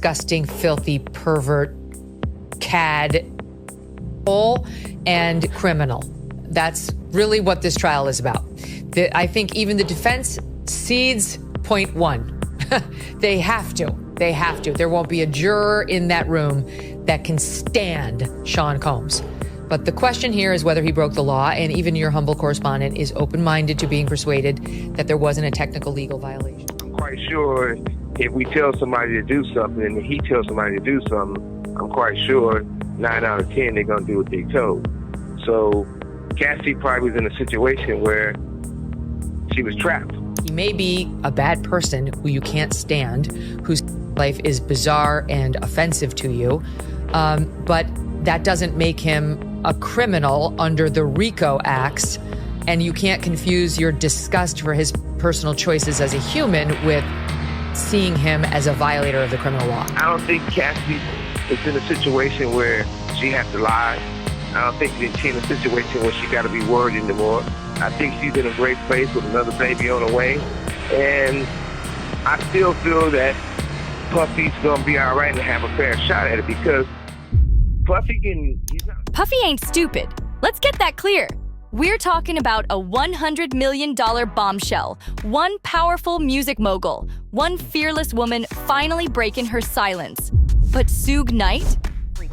disgusting, filthy, pervert, cad, and criminal. That's really what this trial is about. I think even the defense cedes point one. They have to. There won't be a juror in that room that can stand Sean Combs. But the question here is whether he broke the law, and even your humble correspondent is open-minded to being persuaded that there wasn't a technical legal violation. I'm quite sure if we tell somebody to do something and he tells somebody to do something, I'm quite sure 9 out of 10 they're going to do what they told. So Cassie probably was in a situation where she was trapped. He may be a bad person who you can't stand, whose life is bizarre and offensive to you, but that doesn't make him a criminal under the RICO Acts, and you can't confuse your disgust for his personal choices as a human with seeing him as a violator of the criminal law. I don't think Cassie is in a situation where she has to lie. I don't think she's in a situation where she got to be worried anymore. I think she's in a great place with another baby on the way, and I still feel that Puffy's going to be all right and have a fair shot at it because Puffy Puffy ain't stupid. Let's get that clear. We're talking about a $100 million bombshell, one powerful music mogul, one fearless woman finally breaking her silence. But Suge Knight?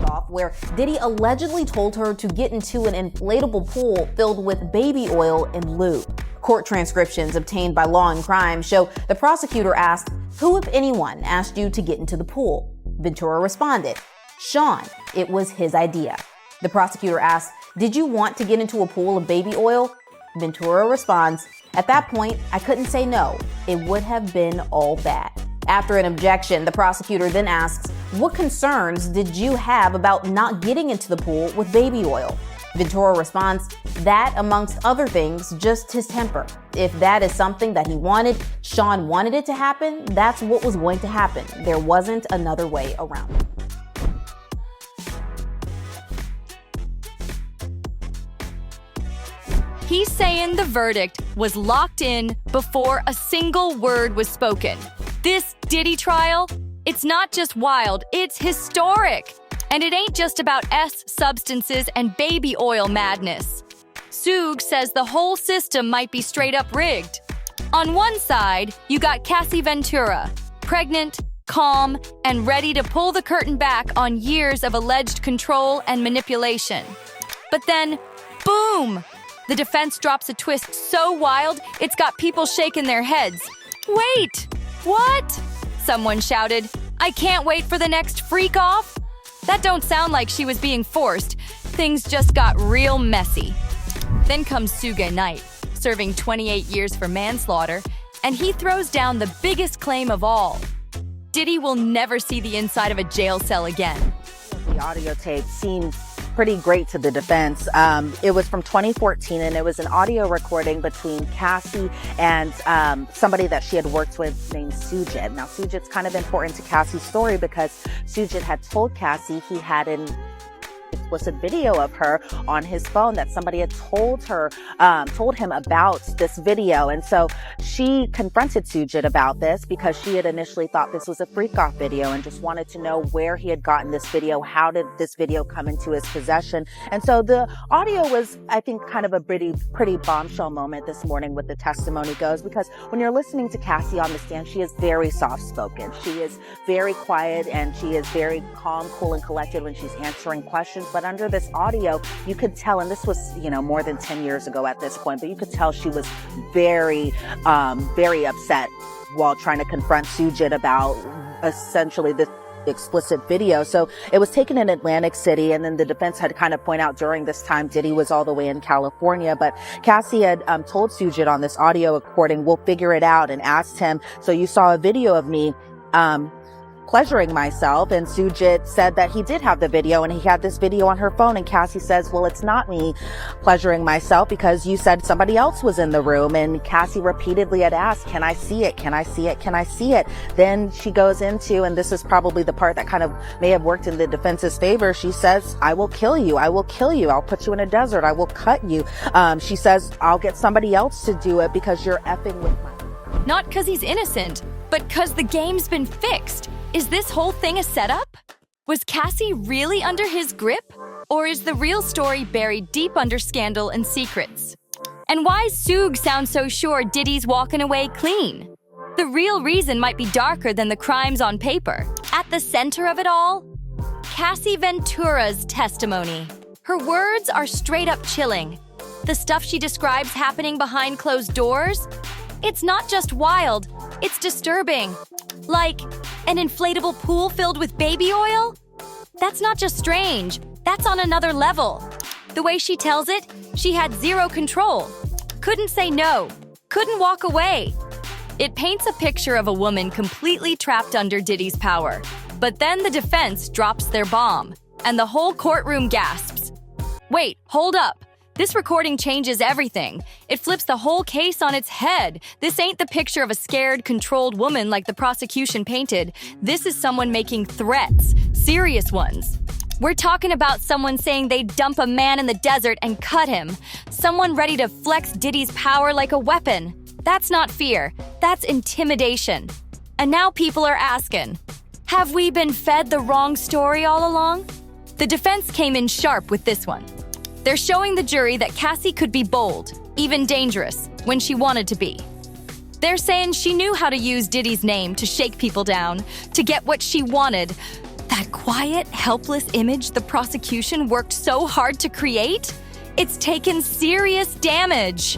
Off where Diddy allegedly told her to get into an inflatable pool filled with baby oil and lube. Court transcriptions obtained by Law and Crime show the prosecutor asked, "Who, if anyone, asked you to get into the pool?" Ventura responded, "Sean, it was his idea." The prosecutor asked, "Did you want to get into a pool of baby oil?" Ventura responds, "At that point, I couldn't say no. It would have been all bad." After an objection, the prosecutor then asks, "What concerns did you have about not getting into the pool with baby oil?" Ventura responds, "That, amongst other things, just his temper. If that is something that he wanted, Sean wanted it to happen, that's what was going to happen. There wasn't another way around it." He's saying the verdict was locked in before a single word was spoken. This Diddy trial, it's not just wild, it's historic. And it ain't just about substances and baby oil madness. Suge says the whole system might be straight up rigged. On one side, you got Cassie Ventura, pregnant, calm, and ready to pull the curtain back on years of alleged control and manipulation. But then, boom! The defense drops a twist so wild, it's got people shaking their heads. Wait! What? Someone shouted, "I can't wait for the next freak off." That don't sound like she was being forced. Things just got real messy. Then comes Suge Knight, serving 28 years for manslaughter, and he throws down the biggest claim of all. Diddy will never see the inside of a jail cell again. The audio tape seemed pretty great to the defense. It was from 2014, and it was an audio recording between Cassie and somebody that she had worked with named Suge. Now, Suge's kind of important to Cassie's story because Suge had told Cassie he had an explicit video of her on his phone that somebody had told him about this video. And so she confronted Suge about this because she had initially thought this was a freak off video and just wanted to know where he had gotten this video. How did this video come into his possession? And so the audio was, I think, kind of a pretty bombshell moment this morning with the testimony goes, because when you're listening to Cassie on the stand, she is very soft spoken. She is very quiet and she is very calm, cool, and collected when she's answering questions. But under this audio, you could tell, and this was, more than 10 years ago at this point, but you could tell she was very upset while trying to confront Suge about essentially this explicit video. So it was taken in Atlantic City, and then the defense had kind of point out during this time Diddy was all the way in California, but Cassie had told Suge on this audio recording, "We'll figure it out," and asked him, "So you saw a video of me pleasuring myself?" And Suge said that he did have the video and he had this video on her phone. And Cassie says, "Well, it's not me pleasuring myself because you said somebody else was in the room." And Cassie repeatedly had asked, "Can I see it? Can I see it? Can I see it?" Then she goes into, and this is probably the part that kind of may have worked in the defense's favor. She says, "I will kill you. I will kill you. I'll put you in a desert. I will cut you." She says, "I'll get somebody else to do it because you're effing with my..." Not because he's innocent, but because the game's been fixed. Is this whole thing a setup? Was Cassie really under his grip? Or is the real story buried deep under scandal and secrets? And why Suge sounds so sure Diddy's walking away clean? The real reason might be darker than the crimes on paper. At the center of it all, Cassie Ventura's testimony. Her words are straight up chilling. The stuff she describes happening behind closed doors, it's not just wild, it's disturbing. Like an inflatable pool filled with baby oil? That's not just strange, that's on another level. The way she tells it, she had zero control. Couldn't say no, couldn't walk away. It paints a picture of a woman completely trapped under Diddy's power. But then the defense drops their bomb, and the whole courtroom gasps. Wait, hold up. This recording changes everything. It flips the whole case on its head. This ain't the picture of a scared, controlled woman like the prosecution painted. This is someone making threats, serious ones. We're talking about someone saying they'd dump a man in the desert and cut him. Someone ready to flex Diddy's power like a weapon. That's not fear, that's intimidation. And now people are asking, have we been fed the wrong story all along? The defense came in sharp with this one. They're showing the jury that Cassie could be bold, even dangerous, when she wanted to be. They're saying she knew how to use Diddy's name to shake people down, to get what she wanted. That quiet, helpless image the prosecution worked so hard to create? It's taken serious damage.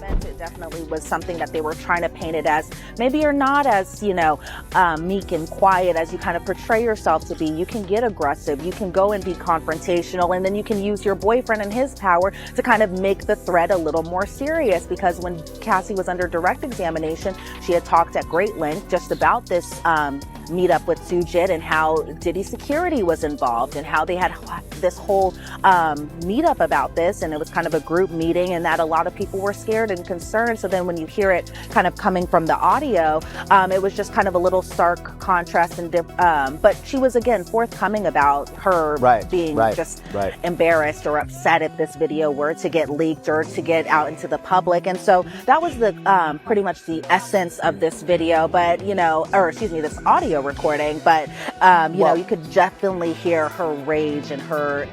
It definitely was something that they were trying to paint it as. Maybe you're not as, meek and quiet as you kind of portray yourself to be. You can get aggressive, you can go and be confrontational, and then you can use your boyfriend and his power to kind of make the threat a little more serious. Because when Cassie was under direct examination, she had talked at great length just about this meetup with Suge Knight and how Diddy security was involved and how they had this whole meetup about this, and it was kind of a group meeting and that a lot of people were scared and concerned. So then when you hear it kind of coming from the audio, it was just kind of a little stark contrast. And but she was again forthcoming about her being just embarrassed or upset if this video were to get leaked or to get out into the public. And so that was the pretty much the essence of this video, but this audio recording. But you could definitely hear her rage and her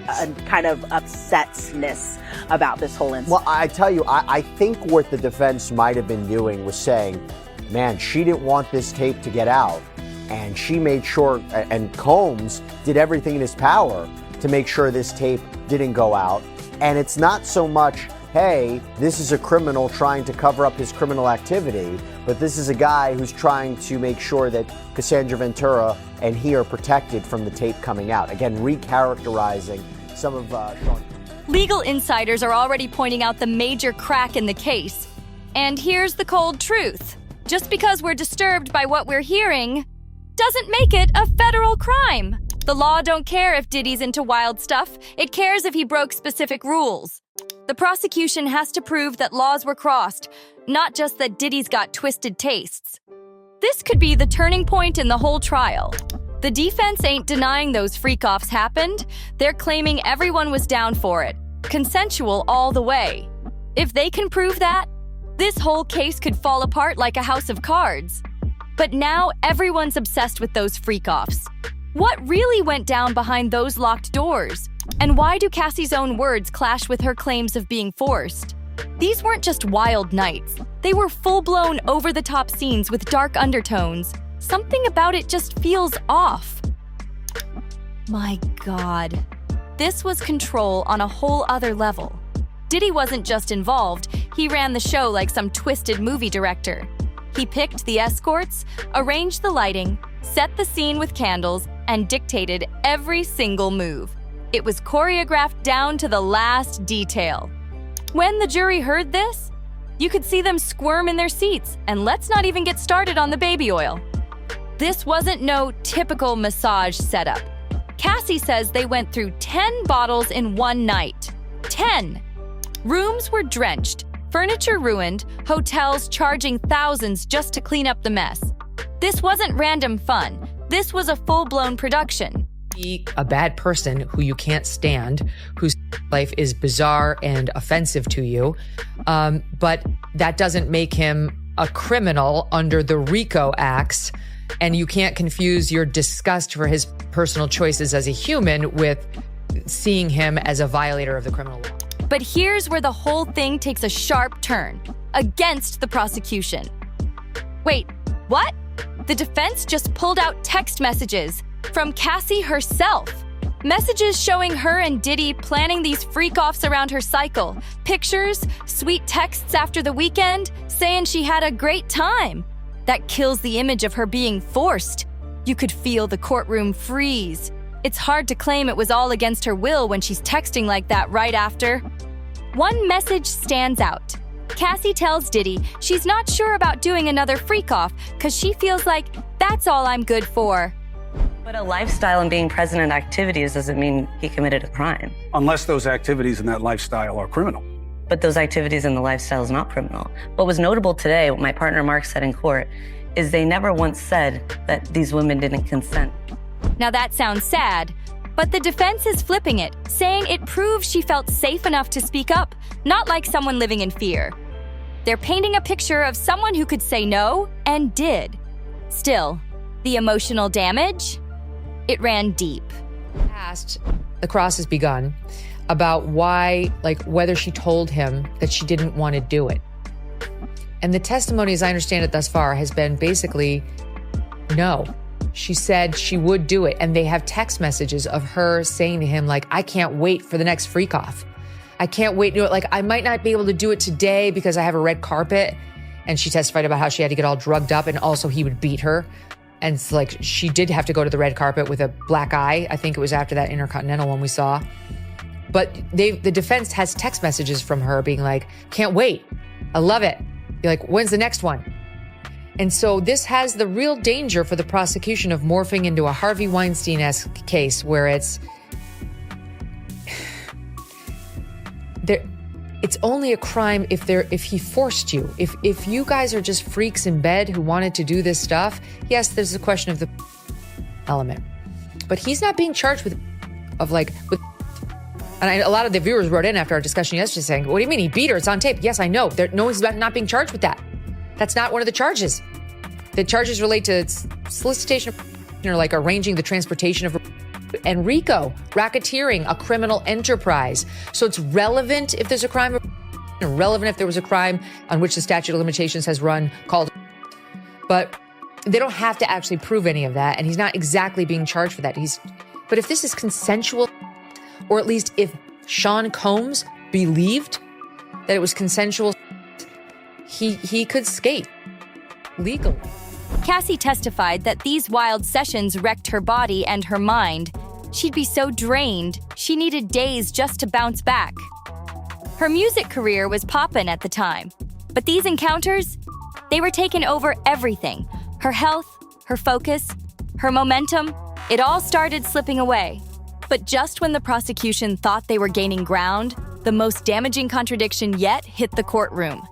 kind of upsetness about this whole incident. Well, I tell you, I think what the defense might have been doing was saying, man, she didn't want this tape to get out, and she made sure, and Combs did everything in his power to make sure this tape didn't go out. And it's not so much, hey, this is a criminal trying to cover up his criminal activity, but this is a guy who's trying to make sure that Cassandra Ventura and he are protected from the tape coming out. Again, recharacterizing some of Sean. Legal insiders are already pointing out the major crack in the case. And here's the cold truth. Just because we're disturbed by what we're hearing doesn't make it a federal crime. The law don't care if Diddy's into wild stuff. It cares if he broke specific rules. The prosecution has to prove that laws were crossed, not just that Diddy's got twisted tastes. This could be the turning point in the whole trial. The defense ain't denying those freak-offs happened. They're claiming everyone was down for it. Consensual all the way. If they can prove that, this whole case could fall apart like a house of cards. But now everyone's obsessed with those freak-offs. What really went down behind those locked doors? And why do Cassie's own words clash with her claims of being forced? These weren't just wild nights. They were full-blown, over-the-top scenes with dark undertones. Something about it just feels off. My God. This was control on a whole other level. Diddy wasn't just involved, he ran the show like some twisted movie director. He picked the escorts, arranged the lighting, set the scene with candles, and dictated every single move. It was choreographed down to the last detail. When the jury heard this, you could see them squirm in their seats, and let's not even get started on the baby oil. This wasn't no typical massage setup. Cassie says they went through 10 bottles in one night. 10! Rooms were drenched, furniture ruined, hotels charging thousands just to clean up the mess. This wasn't random fun. This was a full-blown production. Be a bad person who you can't stand, whose life is bizarre and offensive to you, but that doesn't make him a criminal under the RICO Acts. And you can't confuse your disgust for his personal choices as a human with seeing him as a violator of the criminal law. But here's where the whole thing takes a sharp turn against the prosecution. Wait, what? The defense just pulled out text messages from Cassie herself. Messages showing her and Diddy planning these freak-offs around her cycle. Pictures, sweet texts after the weekend, saying she had a great time. That kills the image of her being forced. You could feel the courtroom freeze. It's hard to claim it was all against her will when she's texting like that right after. One message stands out. Cassie tells Diddy she's not sure about doing another freak-off because she feels like that's all I'm good for. But a lifestyle and being present in activities doesn't mean he committed a crime. Unless those activities in that lifestyle are criminal. But those activities in the lifestyle is not criminal. What was notable today, what my partner Mark said in court, is they never once said that these women didn't consent. Now that sounds sad, but the defense is flipping it, saying it proves she felt safe enough to speak up, not like someone living in fear. They're painting a picture of someone who could say no and did. Still, the emotional damage? It ran deep. Past, the cross has begun about why, whether she told him that she didn't want to do it. And the testimony, as I understand it thus far, has been basically no. She said she would do it. And they have text messages of her saying to him, I can't wait for the next freak off. I can't wait to do it. I might not be able to do it today because I have a red carpet. And she testified about how she had to get all drugged up and also he would beat her. And it's she did have to go to the red carpet with a black eye. I think it was after that Intercontinental one we saw. But the defense has text messages from her being can't wait. I love it. You're when's the next one? And so this has the real danger for the prosecution of morphing into a Harvey Weinstein-esque case where it's only a crime if he forced you. If you guys are just freaks in bed who wanted to do this stuff, yes, there's a question of the element. But he's not being charged with. And a lot of the viewers wrote in after our discussion yesterday saying, what do you mean? He beat her. It's on tape. Yes, I know. No one's not being charged with that. That's not one of the charges. The charges relate to solicitation or arranging the transportation of and RICO, racketeering, a criminal enterprise. So it's relevant if there's a crime, irrelevant if there was a crime on which the statute of limitations has run called. But they don't have to actually prove any of that. And he's not exactly being charged for that. But if this is consensual, or at least if Sean Combs believed that it was consensual, he could skate legally. Cassie testified that these wild sessions wrecked her body and her mind. She'd be so drained, she needed days just to bounce back. Her music career was poppin' at the time, but these encounters, they were taking over everything. Her health, her focus, her momentum, it all started slipping away. But just when the prosecution thought they were gaining ground, the most damaging contradiction yet hit the courtroom.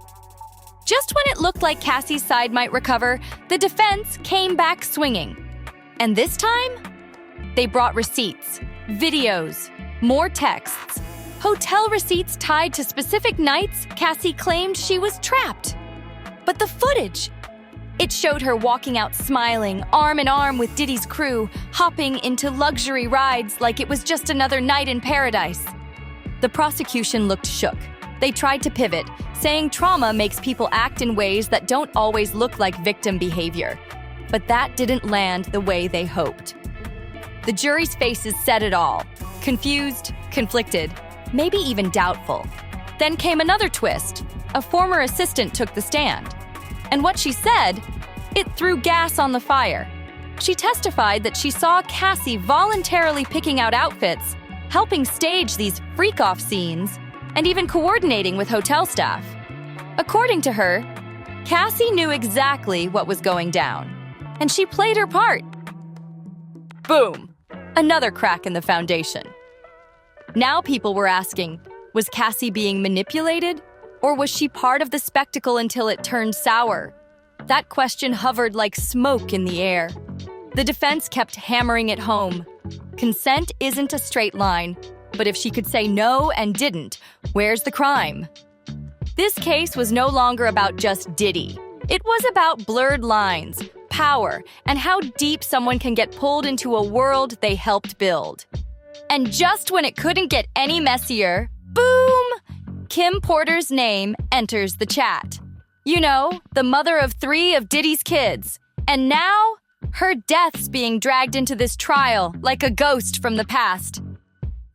Just when it looked like Cassie's side might recover, the defense came back swinging. And this time, they brought receipts, videos, more texts, hotel receipts tied to specific nights Cassie claimed she was trapped. But the footage, it showed her walking out smiling, arm in arm with Diddy's crew, hopping into luxury rides like it was just another night in paradise. The prosecution looked shook. They tried to pivot, saying trauma makes people act in ways that don't always look like victim behavior. But that didn't land the way they hoped. The jury's faces said it all. Confused, conflicted, maybe even doubtful. Then came another twist. A former assistant took the stand. And what she said, it threw gas on the fire. She testified that she saw Cassie voluntarily picking out outfits, helping stage these freak-off scenes, and even coordinating with hotel staff. According to her, Cassie knew exactly what was going down, and she played her part. Boom! Another crack in the foundation. Now people were asking, was Cassie being manipulated, or was she part of the spectacle until it turned sour? That question hovered like smoke in the air. The defense kept hammering it home. Consent isn't a straight line, but if she could say no and didn't, where's the crime? This case was no longer about just Diddy. It was about blurred lines, power and how deep someone can get pulled into a world they helped build. And just when it couldn't get any messier, boom! Kim Porter's name enters the chat. You know, the mother of 3 of Diddy's kids. And now, her death's being dragged into this trial like a ghost from the past.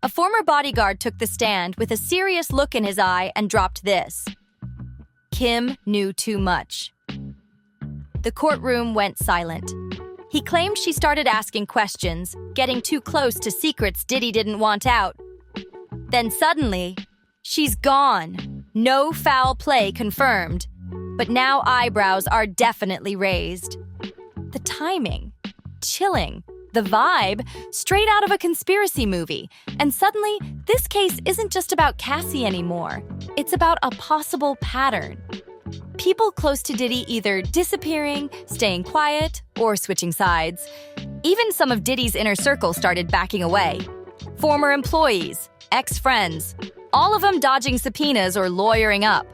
A former bodyguard took the stand with a serious look in his eye and dropped this. Kim knew too much. The courtroom went silent. He claimed she started asking questions, getting too close to secrets Diddy didn't want out. Then suddenly, she's gone. No foul play confirmed. But now eyebrows are definitely raised. The timing, chilling, the vibe, straight out of a conspiracy movie. And suddenly, this case isn't just about Cassie anymore. It's about a possible pattern. People close to Diddy either disappearing, staying quiet, or switching sides. Even some of Diddy's inner circle started backing away. Former employees, ex-friends, all of them dodging subpoenas or lawyering up.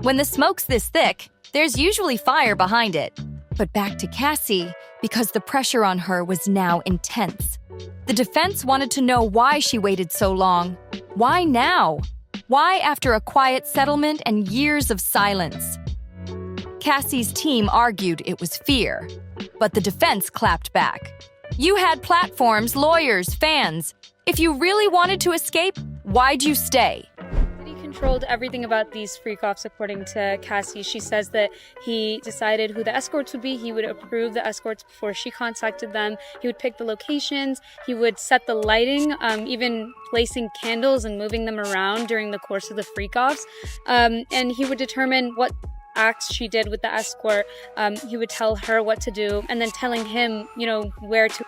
When the smoke's this thick, there's usually fire behind it. But back to Cassie, because the pressure on her was now intense. The defense wanted to know why she waited so long. Why now? Why after a quiet settlement and years of silence? Cassie's team argued it was fear, but the defense clapped back. You had platforms, lawyers, fans. If you really wanted to escape, why'd you stay? He controlled everything about these freak-offs, according to Cassie. She says that he decided who the escorts would be. He would approve the escorts before she contacted them. He would pick the locations. He would set the lighting, even placing candles and moving them around during the course of the freak-offs. And he would determine what acts she did with the escort. He would tell her what to do, and then telling him, where to.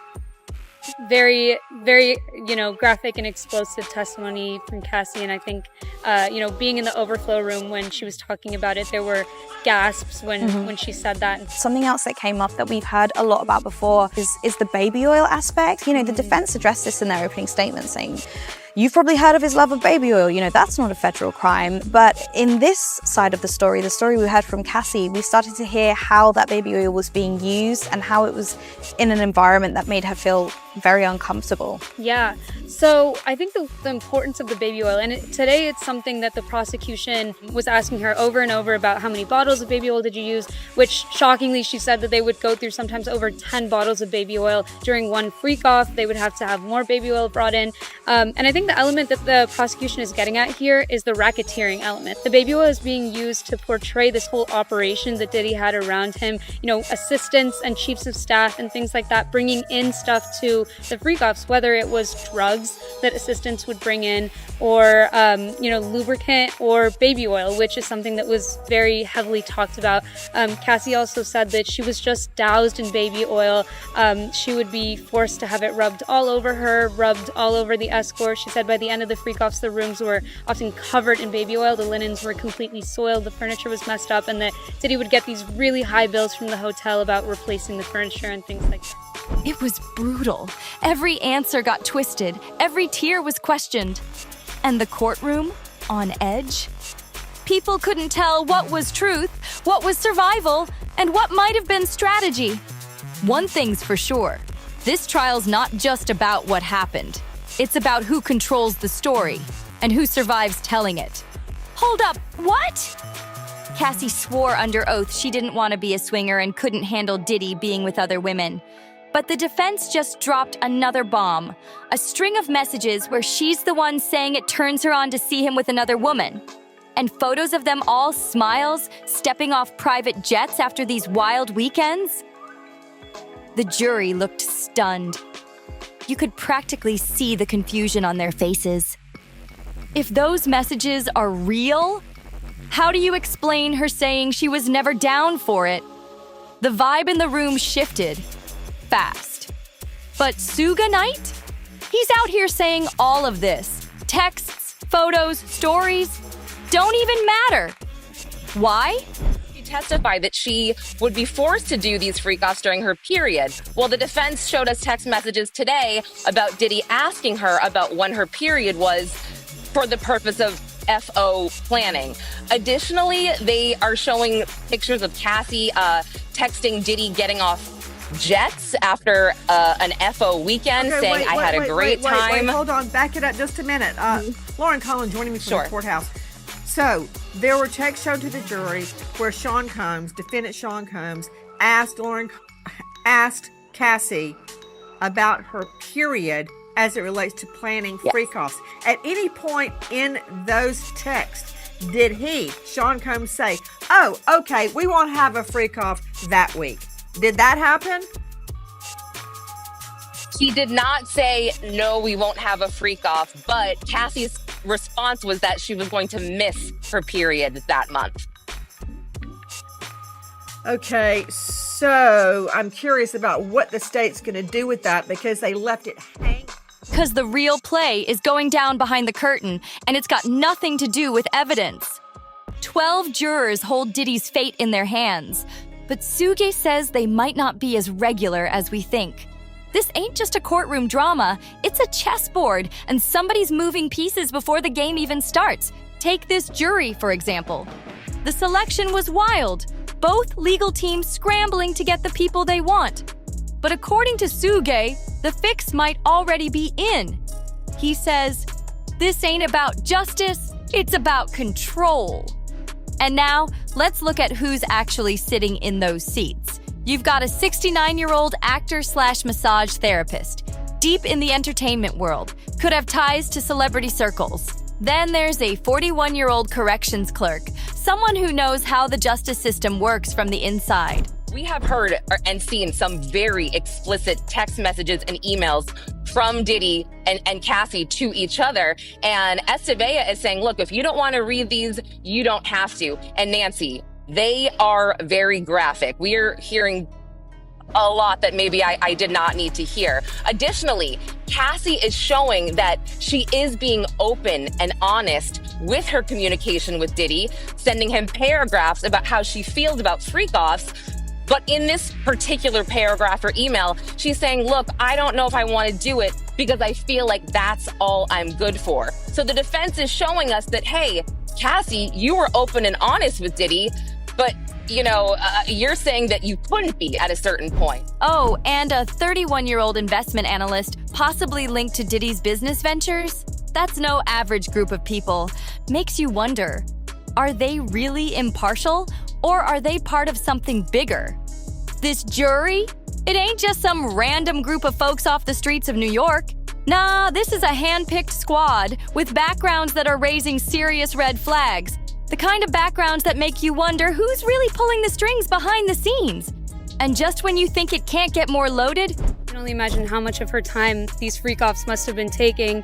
Very, very, graphic and explosive testimony from Cassie. And I think, being in the overflow room when she was talking about it, there were gasps when she said that. Something else that came up that we've heard a lot about before is the baby oil aspect. The defense addressed this in their opening statement, saying, you've probably heard of his love of baby oil, that's not a federal crime. But in this side of the story we heard from Cassie, we started to hear how that baby oil was being used and how it was in an environment that made her feel very uncomfortable. Yeah, so I think the importance of the baby oil, and today it's something that the prosecution was asking her over and over about how many bottles of baby oil did you use, which shockingly she said that they would go through sometimes over 10 bottles of baby oil during one freak-off. They would have to have more baby oil brought in. And I think the element that the prosecution is getting at here is the racketeering element. The baby oil is being used to portray this whole operation that Diddy had around him, assistants and chiefs of staff and things like that, bringing in stuff to the freak-offs, whether it was drugs that assistants would bring in or, lubricant or baby oil, which is something that was very heavily talked about. Cassie also said that she was just doused in baby oil. She would be forced to have it rubbed all over her, rubbed all over the escort. She said by the end of the freak-offs, the rooms were often covered in baby oil. The linens were completely soiled. The furniture was messed up, and that Diddy would get these really high bills from the hotel about replacing the furniture and things like that. It was brutal. Every answer got twisted. Every tear was questioned. And the courtroom, on edge? People couldn't tell what was truth, what was survival, and what might have been strategy. One thing's for sure. This trial's not just about what happened. It's about who controls the story and who survives telling it. Hold up, what? Cassie swore under oath she didn't want to be a swinger and couldn't handle Diddy being with other women. But the defense just dropped another bomb, a string of messages where she's the one saying it turns her on to see him with another woman. And photos of them all smiles, stepping off private jets after these wild weekends. The jury looked stunned. You could practically see the confusion on their faces. If those messages are real, how do you explain her saying she was never down for it? The vibe in the room shifted fast. But Suge Knight? He's out here saying all of this. Texts, photos, stories don't even matter. Why? She testified that she would be forced to do these freak-offs during her period. Well, the defense showed us text messages today about Diddy asking her about when her period was for the purpose of FO planning. Additionally, they are showing pictures of Cassie texting Diddy getting off jets after an FO weekend, Okay, saying I had a great time. Hold on, back it up just a minute. Lauren Cullen joining me from the courthouse. So there were texts shown to the jury where Sean Combs, defendant Sean Combs, asked Cassie about her period as it relates to planning freak-offs. At any point in those texts, did Sean Combs, say, oh, okay, we won't have a freak-off that week? Did that happen? He did not say, no, we won't have a freak-off, but Cassie's response was that she was going to miss her period that month. Okay, so I'm curious about what the state's going to do with that because they left it hanging. Because the real play is going down behind the curtain, and it's got nothing to do with evidence. 12 jurors hold Diddy's fate in their hands, but Suge says they might not be as regular as we think. This ain't just a courtroom drama, it's a chessboard, and somebody's moving pieces before the game even starts. Take this jury, for example. The selection was wild, both legal teams scrambling to get the people they want. But according to Suge, the fix might already be in. He says, this ain't about justice, it's about control. And now, let's look at who's actually sitting in those seats. You've got a 69-year-old actor/massage therapist, deep in the entertainment world, could have ties to celebrity circles. Then there's a 41-year-old corrections clerk, someone who knows how the justice system works from the inside. We have heard and seen some very explicit text messages and emails from Diddy and Cassie to each other. And Estevea is saying, look, if you don't want to read these, you don't have to. And Nancy, they are very graphic. We are hearing a lot that maybe I did not need to hear. Additionally, Cassie is showing that she is being open and honest with her communication with Diddy, sending him paragraphs about how she feels about freak-offs. But in this particular paragraph or email, she's saying, look, I don't know if I want to do it because I feel like that's all I'm good for. So the defense is showing us that, hey, Cassie, you were open and honest with Diddy, but you're saying that you couldn't be at a certain point. Oh, and a 31-year-old investment analyst, possibly linked to Diddy's business ventures? That's no average group of people. Makes you wonder, are they really impartial, or are they part of something bigger? This jury? It ain't just some random group of folks off the streets of New York. Nah, this is a hand-picked squad with backgrounds that are raising serious red flags. The kind of backgrounds that make you wonder who's really pulling the strings behind the scenes. And just when you think it can't get more loaded, I can only imagine how much of her time these freak-offs must have been taking.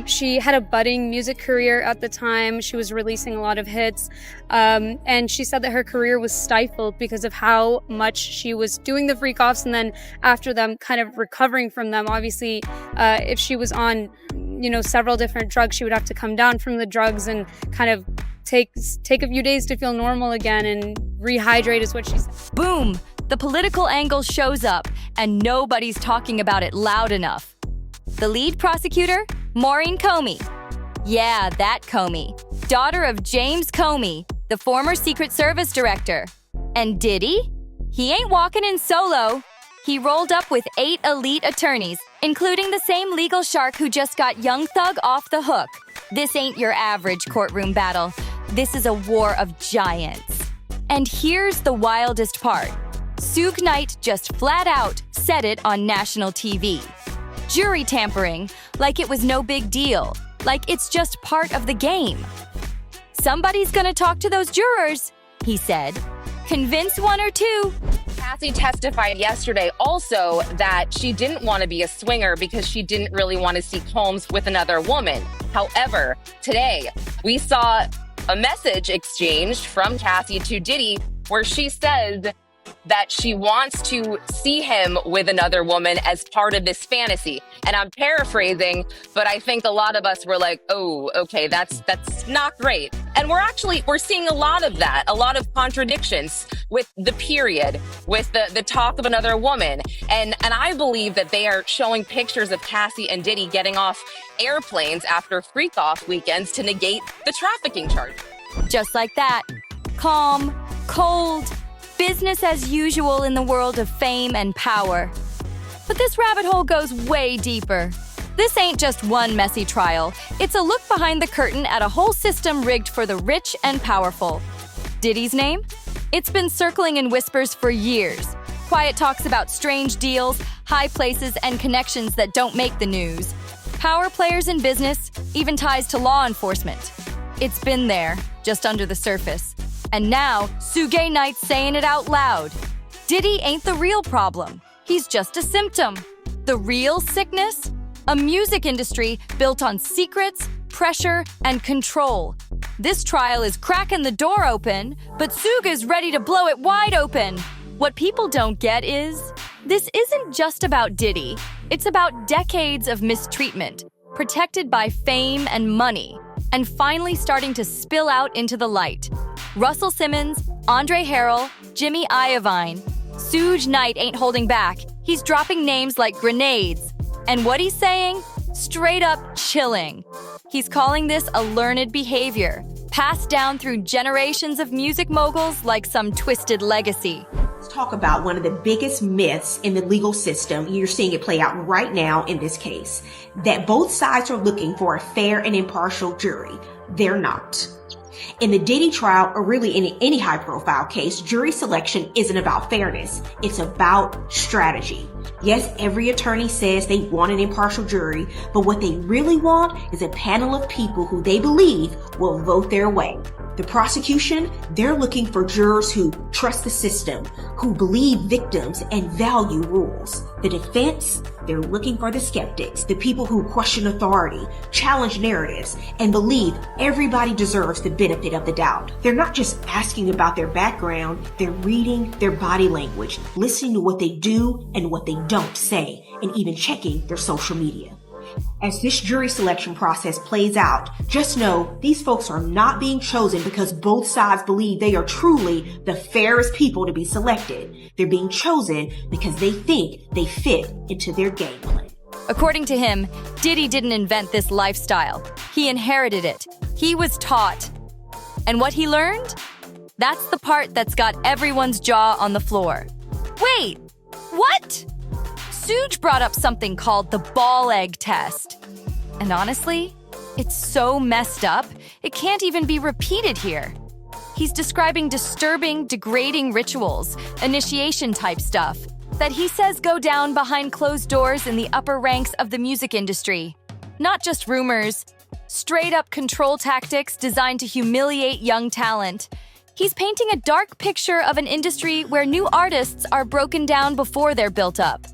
She had a budding music career at the time. She was releasing a lot of hits. And she said that her career was stifled because of how much she was doing the freak-offs and then after them kind of recovering from them. Obviously, if she was on, several different drugs, she would have to come down from the drugs and kind of take a few days to feel normal again and rehydrate is what she said. Boom! The political angle shows up, and nobody's talking about it loud enough. The lead prosecutor? Maureen Comey. Yeah, that Comey. Daughter of James Comey, the former Secret Service director. And Diddy? He ain't walking in solo. He rolled up with 8 elite attorneys, including the same legal shark who just got Young Thug off the hook. This ain't your average courtroom battle. This is a war of giants. And here's the wildest part. Suge Knight just flat out said it on national TV. Jury tampering, like it was no big deal, like it's just part of the game. Somebody's gonna talk to those jurors, he said. Convince one or two. Cassie testified yesterday also that she didn't want to be a swinger because she didn't really want to see Combs with another woman. However, today we saw a message exchanged from Cassie to Diddy where she says that she wants to see him with another woman as part of this fantasy. And I'm paraphrasing, but I think a lot of us were like, oh, okay, that's not great. And we're seeing a lot of that, a lot of contradictions with the period, with the talk of another woman. And I believe that they are showing pictures of Cassie and Diddy getting off airplanes after freak-off weekends to negate the trafficking charge. Just like that. Calm, cold, Business as usual in the world of fame and power. But this rabbit hole goes way deeper. This ain't just one messy trial. It's a look behind the curtain at a whole system rigged for the rich and powerful. Diddy's name? It's been circling in whispers for years. Quiet talks about strange deals, high places, and connections that don't make the news. Power players in business, even ties to law enforcement. It's been there, just under the surface. And now, Suge Knight's saying it out loud. Diddy ain't the real problem. He's just a symptom. The real sickness? A music industry built on secrets, pressure, and control. This trial is cracking the door open, but Suge is ready to blow it wide open. What people don't get is, this isn't just about Diddy. It's about decades of mistreatment, protected by fame and money, and finally starting to spill out into the light. Russell Simmons, Andre Harrell, Jimmy Iovine. Suge Knight ain't holding back. He's dropping names like grenades. And what he's saying? Straight up chilling. He's calling this a learned behavior, passed down through generations of music moguls like some twisted legacy. Let's talk about one of the biggest myths in the legal system. You're seeing it play out right now in this case, that both sides are looking for a fair and impartial jury. They're not. In the Diddy trial, or really in any high-profile case, jury selection isn't about fairness. It's about strategy. Yes, every attorney says they want an impartial jury, but what they really want is a panel of people who they believe will vote their way. The prosecution, they're looking for jurors who trust the system, who believe victims and value rules. The defense, they're looking for the skeptics, the people who question authority, challenge narratives, and believe everybody deserves the benefit of the doubt. They're not just asking about their background, they're reading their body language, listening to what they do and what they don't say, and even checking their social media. As this jury selection process plays out, just know these folks are not being chosen because both sides believe they are truly the fairest people to be selected. They're being chosen because they think they fit into their game plan. According to him, Diddy didn't invent this lifestyle. He inherited it. He was taught. And what he learned? That's the part that's got everyone's jaw on the floor. Wait, what? Suge brought up something called the ball egg test. And honestly, it's so messed up, it can't even be repeated here. He's describing disturbing, degrading rituals, initiation-type stuff, that he says go down behind closed doors in the upper ranks of the music industry. Not just rumors, straight-up control tactics designed to humiliate young talent. He's painting a dark picture of an industry where new artists are broken down before they're built up.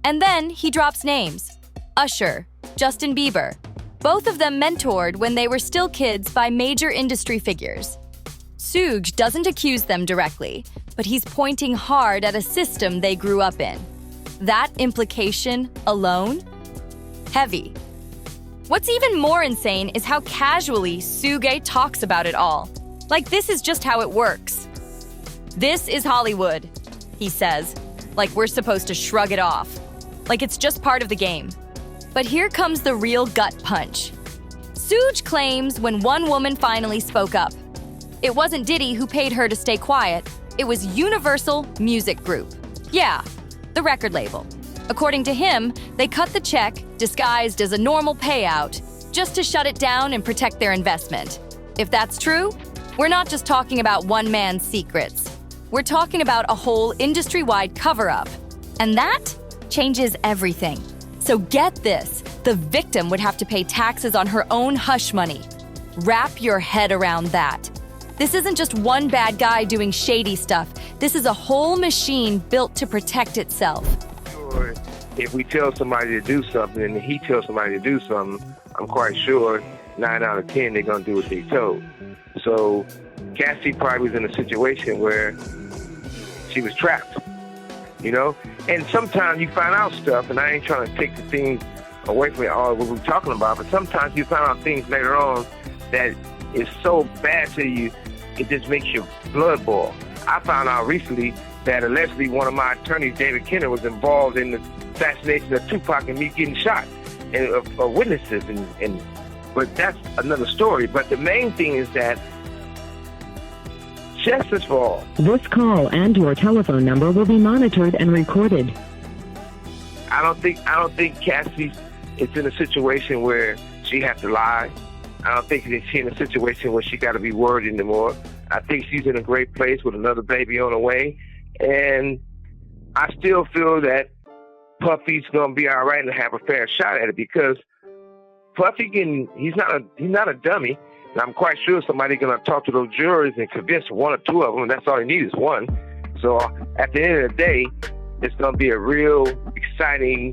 And then he drops names. Usher, Justin Bieber. Both of them mentored when they were still kids by major industry figures. Suge doesn't accuse them directly, but he's pointing hard at a system they grew up in. That implication alone? Heavy. What's even more insane is how casually Suge talks about it all. Like this is just how it works. This is Hollywood, he says, like we're supposed to shrug it off. Like it's just part of the game. But here comes the real gut punch. Suge claims when one woman finally spoke up. It wasn't Diddy who paid her to stay quiet. It was Universal Music Group. Yeah, the record label. According to him, they cut the check, disguised as a normal payout, just to shut it down and protect their investment. If that's true, we're not just talking about one man's secrets. We're talking about a whole industry-wide cover-up. And that changes everything. So get this, the victim would have to pay taxes on her own hush money. Wrap your head around that. This isn't just one bad guy doing shady stuff. This is a whole machine built to protect itself. Sure, if we tell somebody to do something and he tells somebody to do something, I'm quite sure 9 out of 10 they're going to do what they told. So Cassie probably was in a situation where she was trapped. You know, and sometimes you find out stuff, and I ain't trying to take the things away from all what we're talking about, but sometimes you find out things later on that is so bad to you, it just makes your blood boil. I found out recently that allegedly one of my attorneys, David Kenner, was involved in the assassination of Tupac and me getting shot, and of witnesses, but that's another story. But the main thing is that justice for all. This call and your telephone number will be monitored and recorded. I don't think Cassie is in a situation where she has to lie. I don't think that she's in a situation where she got to be worried anymore. I think she's in a great place with another baby on the way. And I still feel that Puffy's going to be all right and have a fair shot at it, because Puffy he's not a dummy. And I'm quite sure somebody's going to talk to those jurors and convince one or two of them, and that's all he needs is one. So at the end of the day, it's going to be a real exciting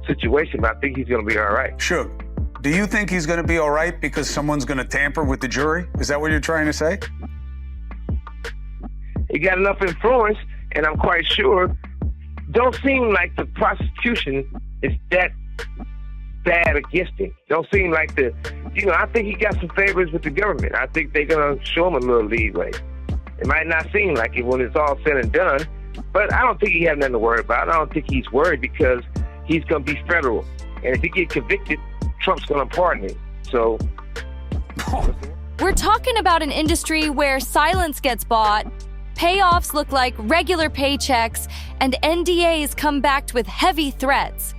situation, but I think he's going to be all right. Suge, do you think he's going to be all right because someone's going to tamper with the jury? Is that what you're trying to say? He got enough influence, and I'm quite sure, don't seem like the prosecution is that bad against him. Don't seem like I think he got some favors with the government. I think they're going to show him a little leeway. It might not seem like it when it's all said and done, but I don't think he has nothing to worry about. I don't think he's worried because he's going to be federal. And if he gets convicted, Trump's going to pardon him. So We're talking about an industry where silence gets bought, payoffs look like regular paychecks, and NDAs come backed with heavy threats.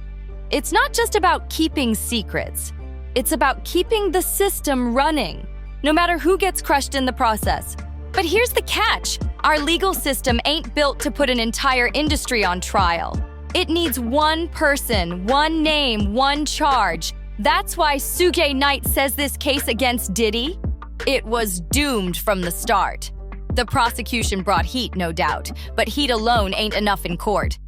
It's not just about keeping secrets. It's about keeping the system running, no matter who gets crushed in the process. But here's the catch. Our legal system ain't built to put an entire industry on trial. It needs one person, one name, one charge. That's why Suge Knight says this case against Diddy, it was doomed from the start. The prosecution brought heat, no doubt, but heat alone ain't enough in court.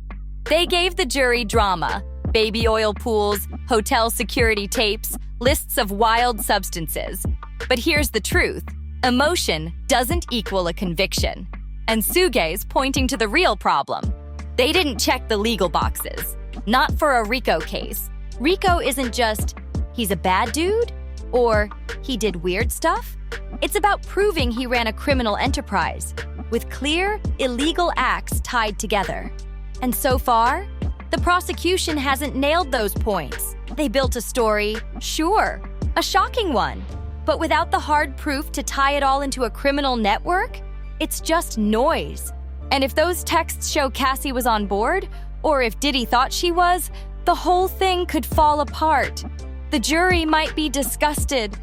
They gave the jury drama, baby oil pools, hotel security tapes, lists of wild substances. But here's the truth. Emotion doesn't equal a conviction. And Suge's pointing to the real problem. They didn't check the legal boxes. Not for a RICO case. RICO isn't just, he's a bad dude, or he did weird stuff. It's about proving he ran a criminal enterprise with clear, illegal acts tied together. And so far, the prosecution hasn't nailed those points. They built a story, sure, a shocking one, but without the hard proof to tie it all into a criminal network, it's just noise. And if those texts show Cassie was on board, or if Diddy thought she was, the whole thing could fall apart. The jury might be disgusted.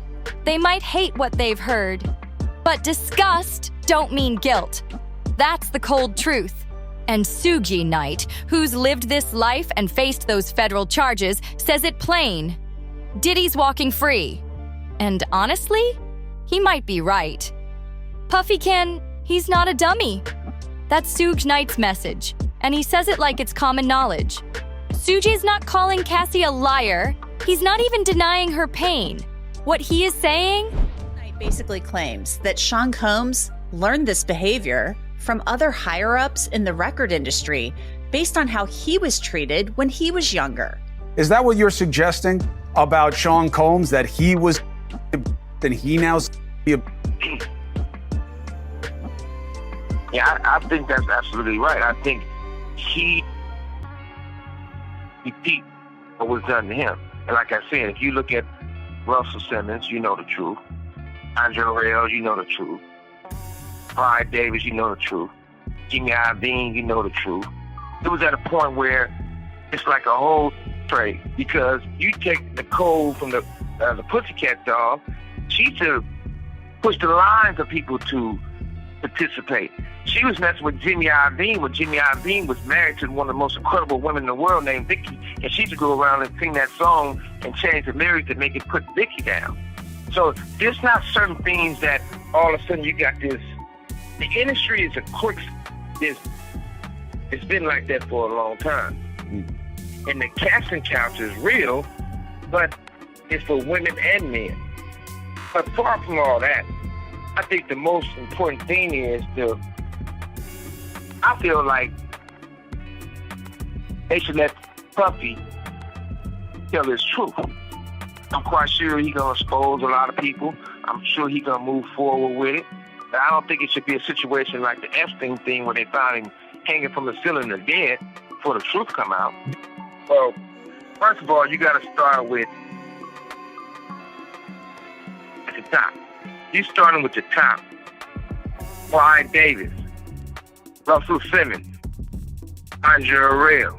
They might hate what they've heard. But disgust don't mean guilt. That's the cold truth. And Suge Knight, who's lived this life and faced those federal charges, says it plain. Diddy's walking free. And honestly, he might be right. He's not a dummy. That's Suge Knight's message, and he says it like it's common knowledge. Suge's not calling Cassie a liar. He's not even denying her pain. What he is saying? Knight basically claims that Sean Combs learned this behavior from other higher-ups in the record industry based on how he was treated when he was younger. Is that what you're suggesting about Sean Combs, that he was and he now? Yeah, I think that's absolutely right. I think he repeat what was done to him. And like I said, if you look at Russell Simmons, you know the truth. Andre Rail, you know the truth. Clyde Davis, you know the truth. Jimmy Iovine, you know the truth. It was at a point where it's like a whole trade, because you take Nicole from the Pussycat Doll, she used to push the lines for people to participate. She was messing with Jimmy Iovine when Jimmy Iovine was married to one of the most incredible women in the world named Vicky, and she used to go around and sing that song and change the lyrics to make it put Vicky down. So there's not certain things that all of a sudden you got this. The industry is a quick business. It's been like that for a long time. And the casting couch is real, but it's for women and men. But far from all that, I think the most important thing is I feel like they should let Puffy tell his truth. I'm quite sure he's going to expose a lot of people. I'm sure he's going to move forward with it. But I don't think it should be a situation like the Epstein thing where they found him hanging from the ceiling or dead before the truth come out. Well, first of all, you got to start with at the top. You starting with the top. Brian Davis, Russell Simmons, Andre Arell.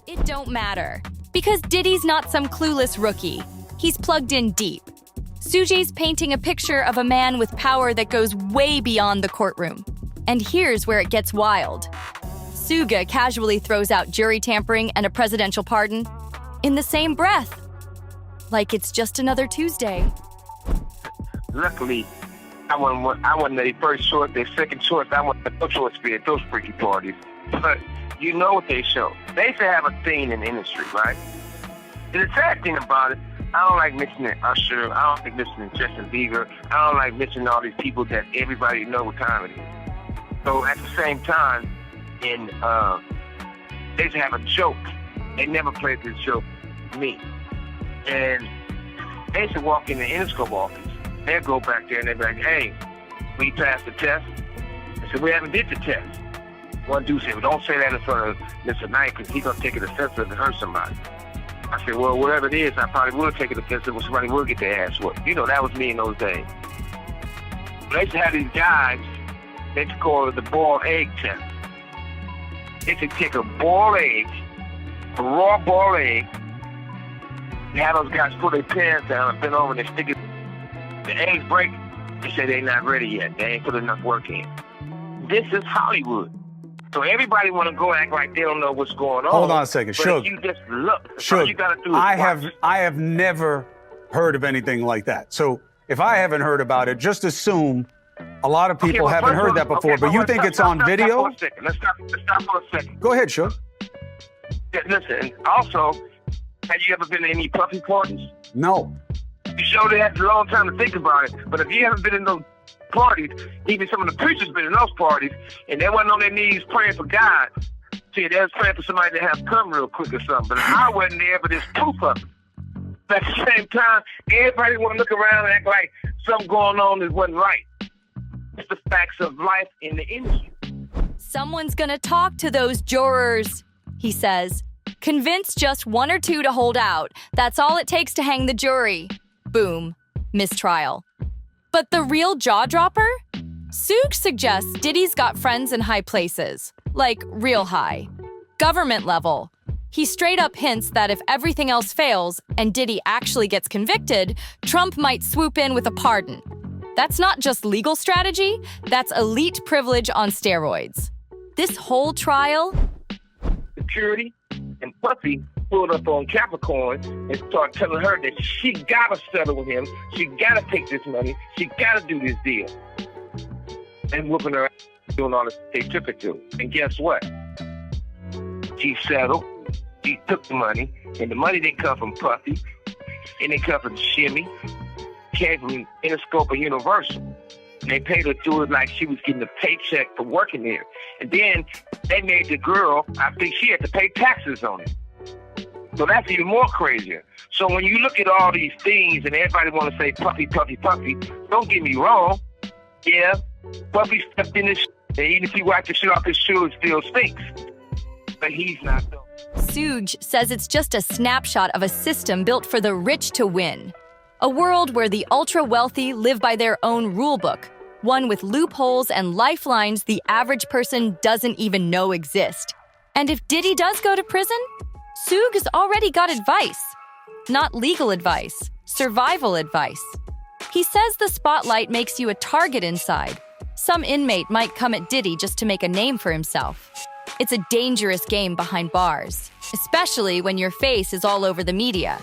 It don't matter, because Diddy's not some clueless rookie. He's plugged in deep. Suge's painting a picture of a man with power that goes way beyond the courtroom. And here's where it gets wild. Suge casually throws out jury tampering and a presidential pardon in the same breath. Like it's just another Tuesday. Luckily, I wasn't their first choice, their second choice. I wasn't no choice to be at those freaky parties. But you know what they show. They used to have a thing in the industry, right? And the sad thing about it, I don't like mentioning Usher. I don't like mentioning Justin Bieber. I don't like mentioning all these people that everybody know what time it is. So at the same time, they used to have a joke. They never played this joke with me. And they used to walk in the Interscope office. They'd go back there and they'd be like, hey, we passed the test. I said, we haven't did the test. One dude said, well, don't say that in front of Mr. Knight because he's going to take it offensive and hurt somebody. I said, well, whatever it is, I probably would take it offensive when somebody would get their ass whooped. You know, that was me in those days. But they used to have these guys, they used to call it the boiled egg test. They used to take a boiled egg, a raw boiled egg, and have those guys pull their pants down and bend over and they stick it. The eggs break, they say they're not ready yet. They ain't put enough work in. This is Hollywood. So everybody want to go act like they don't know what's going on. Hold on a second, but Suge. if you just look, Suge, all you gotta do is I have never heard of anything like that. So if I haven't heard about it, just assume a lot of people haven't heard that before. But you think it's on video? Let's stop for a second. Go ahead, Suge. Yeah, listen, also, have you ever been to any puffy parties? No. You sure they had a long time to think about it. But if you haven't been in those parties, even some of the preachers been in those parties, and they wasn't on their knees praying for God. See, they was praying for somebody to have come real quick or something. But I wasn't there, but there's proof of it. But at the same time, everybody want to look around and act like something going on that wasn't right. It's the facts of life in the industry. Someone's gonna talk to those jurors, he says. Convince just one or two to hold out. That's all it takes to hang the jury. Boom. Mistrial. But the real jaw-dropper? Suge suggests Diddy's got friends in high places. Like, real high. Government level. He straight up hints that if everything else fails and Diddy actually gets convicted, Trump might swoop in with a pardon. That's not just legal strategy, that's elite privilege on steroids. This whole trial... Security and Puffy pulled up on Capricorn and started telling her that she gotta settle with him, she gotta take this money, she gotta do this deal. And whooping her ass, doing all this they took her to. And guess what? She settled, she took the money, and the money didn't come from Puffy, it didn't come from Shimmy, it came from Interscope and Universal. And they paid her to do it like she was getting a paycheck for working there. And then they made the girl, I think she had to pay taxes on it. So that's even more crazier. So when you look at all these things and everybody want to say Puffy, Puffy, Puffy, don't get me wrong. Yeah, Puffy stepped in this shit, and even if you wipe the shit off his shoe, it still stinks. But he's not though. Suge says it's just a snapshot of a system built for the rich to win. A world where the ultra-wealthy live by their own rulebook, one with loopholes and lifelines the average person doesn't even know exist. And if Diddy does go to prison, Suge's already got advice. Not legal advice, survival advice. He says the spotlight makes you a target inside. Some inmate might come at Diddy just to make a name for himself. It's a dangerous game behind bars, especially when your face is all over the media.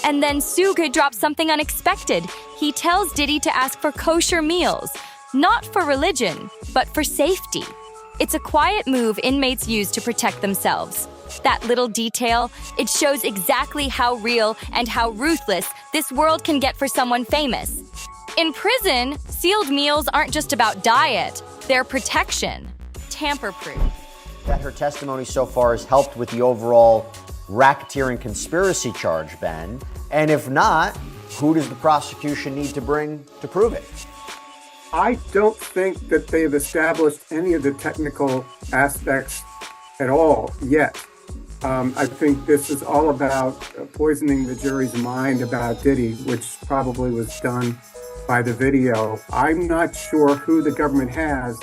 And then Suge drops something unexpected. He tells Diddy to ask for kosher meals, not for religion, but for safety. It's a quiet move inmates use to protect themselves. That little detail, it shows exactly how real and how ruthless this world can get for someone famous. In prison, sealed meals aren't just about diet, they're protection. Tamper-proof. That her testimony so far has helped with the overall racketeering conspiracy charge, Ben? And if not, who does the prosecution need to bring to prove it? I don't think that they've established any of the technical aspects at all yet. I think this is all about poisoning the jury's mind about Diddy, which probably was done by the video. I'm not sure who the government has,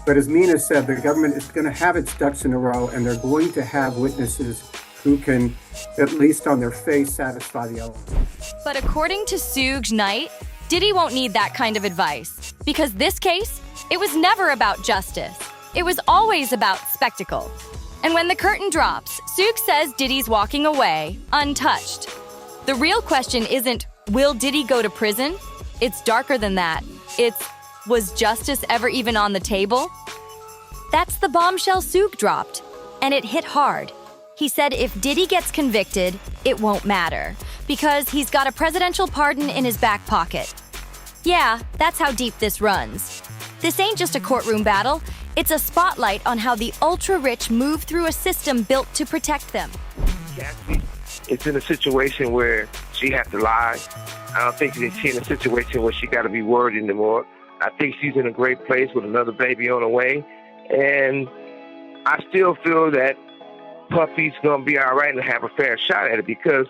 but as Mina said, the government is going to have its ducks in a row, and they're going to have witnesses who can, at least on their face, satisfy the elements. But according to Suge Knight, Diddy won't need that kind of advice. Because this case, it was never about justice. It was always about spectacle. And when the curtain drops, Suge says Diddy's walking away, untouched. The real question isn't, will Diddy go to prison? It's darker than that. It's, was justice ever even on the table? That's the bombshell Suge dropped. And it hit hard. He said if Diddy gets convicted, it won't matter, because he's got a presidential pardon in his back pocket. Yeah, that's how deep this runs. This ain't just a courtroom battle, it's a spotlight on how the ultra-rich move through a system built to protect them. Cassie is in a situation where she has to lie. I don't think she's in a situation where she got to be worried anymore. I think she's in a great place with another baby on the way, and I still feel that Puffy's gonna be all right and have a fair shot at it, because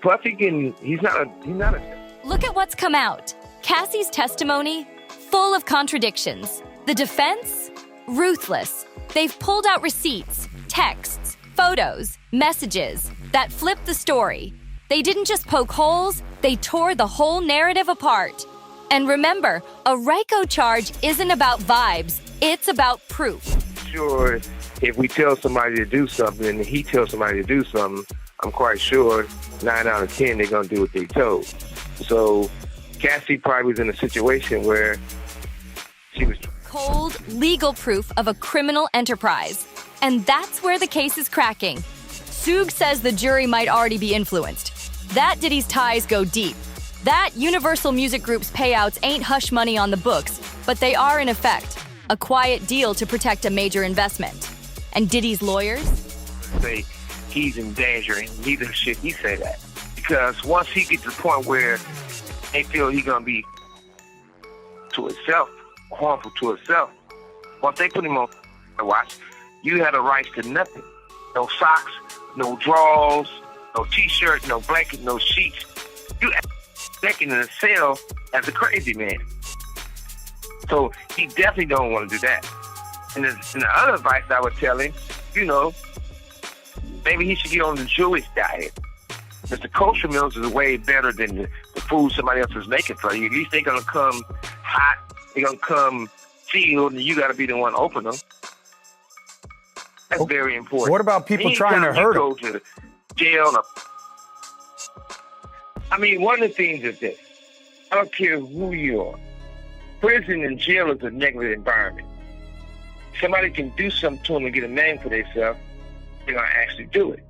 Puffy he's not a. Look at what's come out. Cassie's testimony, full of contradictions. The defense, ruthless. They've pulled out receipts, texts, photos, messages that flip the story. They didn't just poke holes, they tore the whole narrative apart. And remember, a RICO charge isn't about vibes, it's about proof. Sure, if we tell somebody to do something and he tells somebody to do something, I'm quite sure 9 out of 10 they're gonna do what they told. So Cassie probably was in a situation where she was cold legal proof of a criminal enterprise. And that's where the case is cracking. Suge says the jury might already be influenced. That Diddy's ties go deep. That Universal Music Group's payouts ain't hush money on the books, but they are in effect a quiet deal to protect a major investment. And Diddy's lawyers say he's in danger, and neither should he say that. Because once he gets to the point where they feel he's going to be to himself, harmful to himself, once they put him on watch, you had a right to nothing. No socks, no drawers, no T-shirt, no blanket, no sheets. You second in a cell as a crazy man. So he definitely don't want to do that. And the other advice I would tell him, maybe he should get on the Jewish diet. Because the kosher meals is way better than the food somebody else is making for you. At least they're going to come hot, they're going to come sealed, and you got to be the one to open them. That's very important. What about people trying to hurt him? Go to jail. One of the things is this. I don't care who you are. Prison and jail is a negative environment. Somebody can do something to them and get a name for themselves, they're going to actually do it.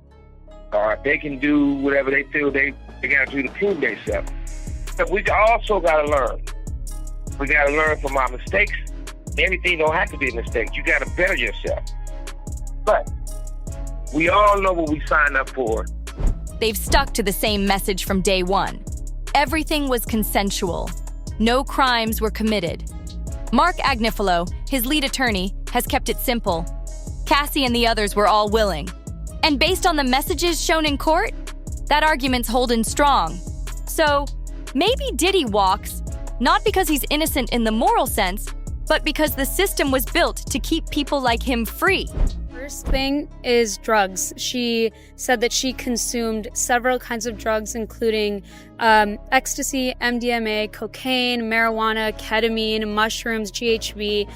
Or they can do whatever they feel they got to do to prove themselves. But we also got to learn. We got to learn from our mistakes. Everything don't have to be a mistake. You got to better yourself. But we all know what we signed up for. They've stuck to the same message from day one. Everything was consensual. No crimes were committed. Mark Agnifilo, his lead attorney, has kept it simple. Cassie and the others were all willing. And based on the messages shown in court, that argument's holding strong. So maybe Diddy walks, not because he's innocent in the moral sense, but because the system was built to keep people like him free. First thing is drugs. She said that she consumed several kinds of drugs, including ecstasy, MDMA, cocaine, marijuana, ketamine, mushrooms, GHB,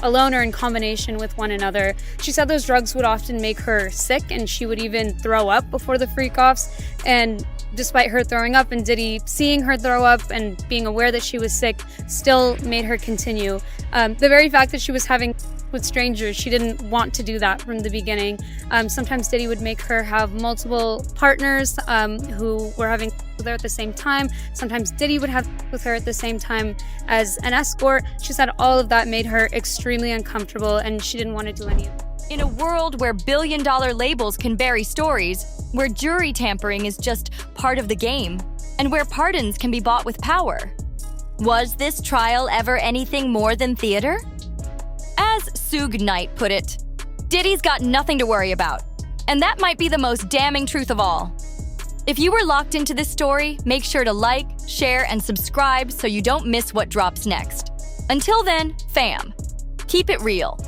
alone or in combination with one another. She said those drugs would often make her sick, and she would even throw up before the freak-offs. And despite her throwing up and Diddy seeing her throw up and being aware that she was sick, still made her continue. The very fact that she was having with strangers, she didn't want to do that from the beginning. Sometimes Diddy would make her have multiple partners who were having with her at the same time. Sometimes Diddy would have with her at the same time as an escort. She said all of that made her extremely uncomfortable, and she didn't want to do any of it. In a world where billion-dollar labels can bury stories, where jury tampering is just part of the game, and where pardons can be bought with power. Was this trial ever anything more than theater? As Suge Knight put it, Diddy's got nothing to worry about. And that might be the most damning truth of all. If you were locked into this story, make sure to like, share, and subscribe so you don't miss what drops next. Until then, fam, keep it real.